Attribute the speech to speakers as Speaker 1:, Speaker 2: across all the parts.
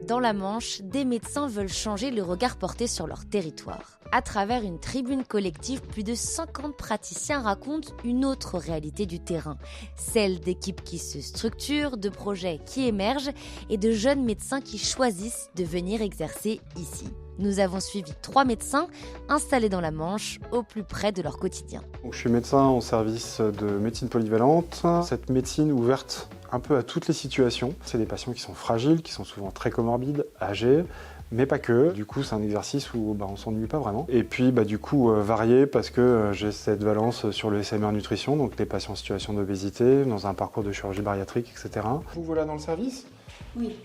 Speaker 1: Dans la Manche, des médecins veulent changer le regard porté sur leur territoire. À travers une tribune collective, plus de 50 praticiens racontent une autre réalité du terrain, celle d'équipes qui se structurent, de projets qui émergent et de jeunes médecins qui choisissent de venir exercer ici. Nous avons suivi 3 médecins installés dans la Manche, au plus près de leur quotidien.
Speaker 2: Je suis médecin au service de médecine polyvalente. Cette médecine ouverte un peu à toutes les situations. C'est des patients qui sont fragiles, qui sont souvent très comorbides, âgés, mais pas que. Du coup, c'est un exercice où on s'ennuie pas vraiment. Et puis, varié parce que j'ai cette valence sur le SMR nutrition, donc les patients en situation d'obésité, dans un parcours de chirurgie bariatrique, etc. Vous voilà dans le service ?
Speaker 3: Oui.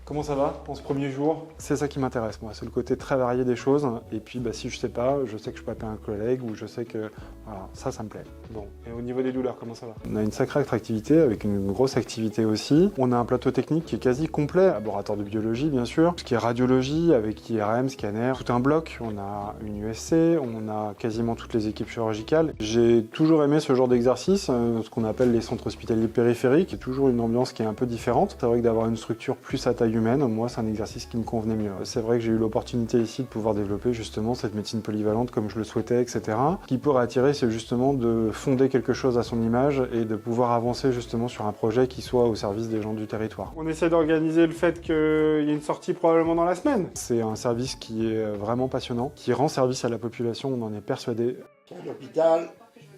Speaker 2: Comment ça va en ce premier jour? C'est ça qui m'intéresse, moi, c'est le côté très varié des choses. Et puis, si je sais pas, je sais que je peux appeler un collègue ou je sais que... Voilà, ça me plaît. Bon, et au niveau des douleurs, comment ça va? On a une sacrée attractivité avec une grosse activité aussi. On a un plateau technique qui est quasi complet, laboratoire de biologie, bien sûr, ce qui est radiologie avec IRM, scanner, tout un bloc. On a une USC, on a quasiment toutes les équipes chirurgicales. J'ai toujours aimé ce genre d'exercice, ce qu'on appelle les centres hospitaliers périphériques. Il y a toujours une ambiance qui est un peu différente. C'est vrai que d'avoir une structure plus à taille humaine, moi, c'est un exercice qui me convenait mieux. C'est vrai que j'ai eu l'opportunité ici de pouvoir développer justement cette médecine polyvalente comme je le souhaitais, etc. Ce qui pourrait attirer, c'est justement de fonder quelque chose à son image et de pouvoir avancer justement sur un projet qui soit au service des gens du territoire. On essaie d'organiser le fait qu'il y ait une sortie probablement dans la semaine. C'est un service qui est vraiment passionnant, qui rend service à la population, on en est persuadé.
Speaker 4: L'hôpital,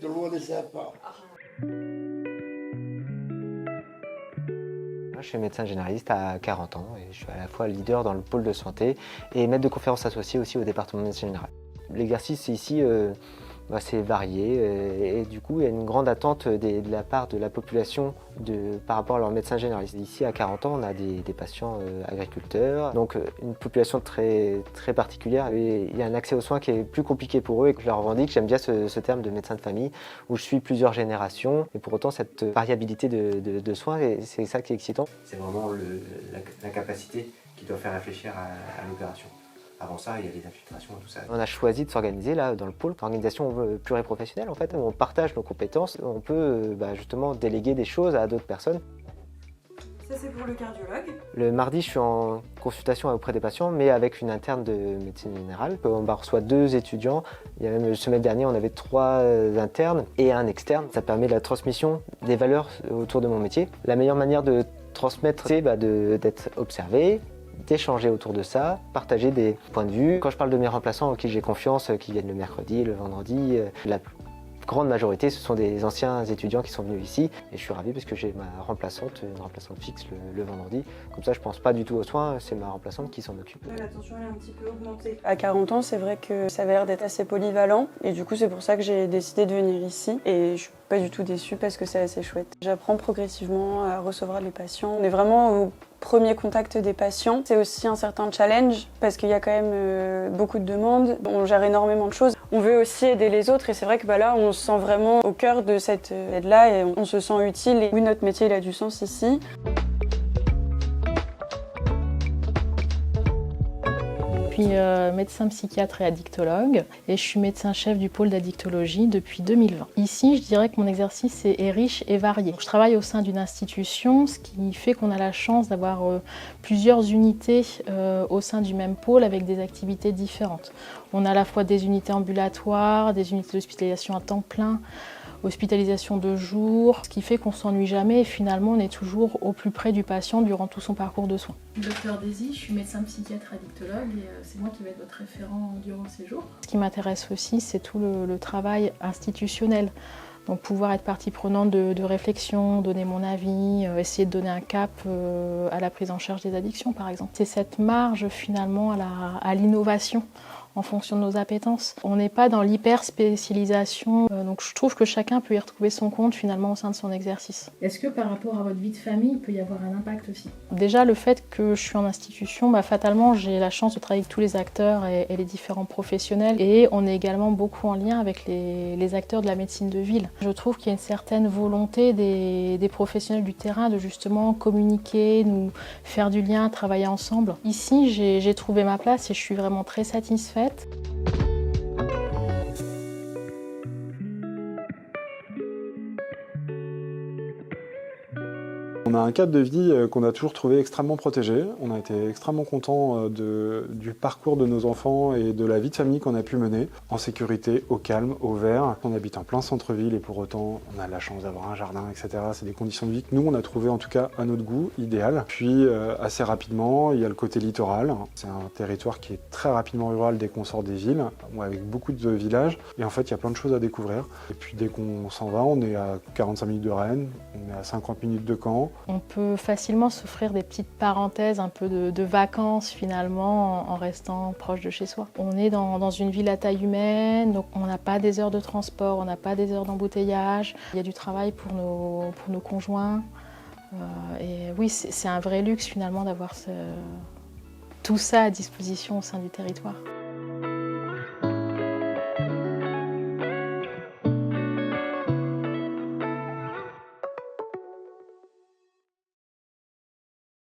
Speaker 4: tout le monde est sympa.
Speaker 5: Je suis médecin généraliste à 40 ans et je suis à la fois leader dans le pôle de santé et maître de conférences associé aussi au département de médecine générale. L'exercice ici, c'est varié et du coup il y a une grande attente de la part de la population par rapport à leur médecin généraliste. Ici à 40 ans on a des patients agriculteurs, donc une population très, très particulière et il y a un accès aux soins qui est plus compliqué pour eux et que je leur revendique. J'aime bien ce terme de médecin de famille où je suis plusieurs générations et pour autant cette variabilité de soins, c'est ça qui est excitant. C'est vraiment la capacité qui doit faire réfléchir à l'opération. Avant ça, il y a les infiltrations et tout ça. On a choisi de s'organiser là dans le pôle, organisation pluriprofessionnelle en fait, où on partage nos compétences, on peut justement déléguer des choses à d'autres personnes.
Speaker 3: Ça c'est pour le cardiologue.
Speaker 5: Le mardi, je suis en consultation auprès des patients, mais avec une interne de médecine générale. On reçoit 2 étudiants. Il y a même le semestre dernier, on avait 3 internes et un externe. Ça permet la transmission des valeurs autour de mon métier. La meilleure manière de transmettre, c'est d'être observé, d'échanger autour de ça, partager des points de vue. Quand je parle de mes remplaçants en qui j'ai confiance, qui viennent le mercredi, le vendredi, la grande majorité, ce sont des anciens étudiants qui sont venus ici et je suis ravi parce que j'ai une remplaçante fixe le vendredi. Comme ça, je pense pas du tout aux soins, c'est ma remplaçante qui s'en occupe.
Speaker 3: La tension elle est un petit peu augmentée.
Speaker 6: À 40 ans, c'est vrai que ça avait l'air d'être assez polyvalent et du coup, c'est pour ça que j'ai décidé de venir ici et je suis pas du tout déçue parce que c'est assez chouette. J'apprends progressivement à recevoir les patients. On est vraiment au premier contact des patients. C'est aussi un certain challenge parce qu'il y a quand même beaucoup de demandes. On gère énormément de choses. On veut aussi aider les autres et c'est vrai que là, on se sent vraiment au cœur de cette aide-là et on se sent utile. Et oui, notre métier il a du sens ici.
Speaker 7: Je suis médecin psychiatre et addictologue et je suis médecin-chef du pôle d'addictologie depuis 2020. Ici, je dirais que mon exercice est riche et varié. Je travaille au sein d'une institution, ce qui fait qu'on a la chance d'avoir plusieurs unités au sein du même pôle avec des activités différentes. On a à la fois des unités ambulatoires, des unités d'hospitalisation à temps plein, hospitalisation de jour, ce qui fait qu'on ne s'ennuie jamais et finalement on est toujours au plus près du patient durant tout son parcours de soins. Docteur Daisy, je suis médecin psychiatre addictologue et c'est moi qui vais être votre référent durant le séjour. Ce qui m'intéresse aussi, c'est tout le travail institutionnel. Donc pouvoir être partie prenante de réflexion, donner mon avis, essayer de donner un cap à la prise en charge des addictions par exemple. C'est cette marge finalement à l'innovation en fonction de nos appétences. On n'est pas dans l'hyper-spécialisation, donc je trouve que chacun peut y retrouver son compte finalement au sein de son exercice. Est-ce que par rapport à votre vie de famille, il peut y avoir un impact aussi? Déjà, le fait que je suis en institution, fatalement, j'ai la chance de travailler avec tous les acteurs et les différents professionnels. Et on est également beaucoup en lien avec les acteurs de la médecine de ville. Je trouve qu'il y a une certaine volonté des professionnels du terrain de justement communiquer, nous faire du lien, travailler ensemble. Ici, j'ai trouvé ma place et je suis vraiment très satisfaite.
Speaker 2: On a un cadre de vie qu'on a toujours trouvé extrêmement protégé. On a été extrêmement contents du parcours de nos enfants et de la vie de famille qu'on a pu mener en sécurité, au calme, au vert. On habite en plein centre-ville et pour autant on a la chance d'avoir un jardin, etc. C'est des conditions de vie que nous on a trouvé en tout cas à notre goût idéal. Puis assez rapidement il y a le côté littoral. C'est un territoire qui est très rapidement rural dès qu'on sort des villes, avec beaucoup de villages. Et en fait il y a plein de choses à découvrir. Et puis dès qu'on s'en va, on est à 45 minutes de Rennes, on est à 50 minutes de Caen.
Speaker 7: On peut facilement s'offrir des petites parenthèses, un peu de vacances finalement, en restant proche de chez soi. On est dans une ville à taille humaine, donc on n'a pas des heures de transport, on n'a pas des heures d'embouteillage. Il y a du travail pour nos conjoints. Et oui, c'est un vrai luxe finalement d'avoir tout ça à disposition au sein du territoire.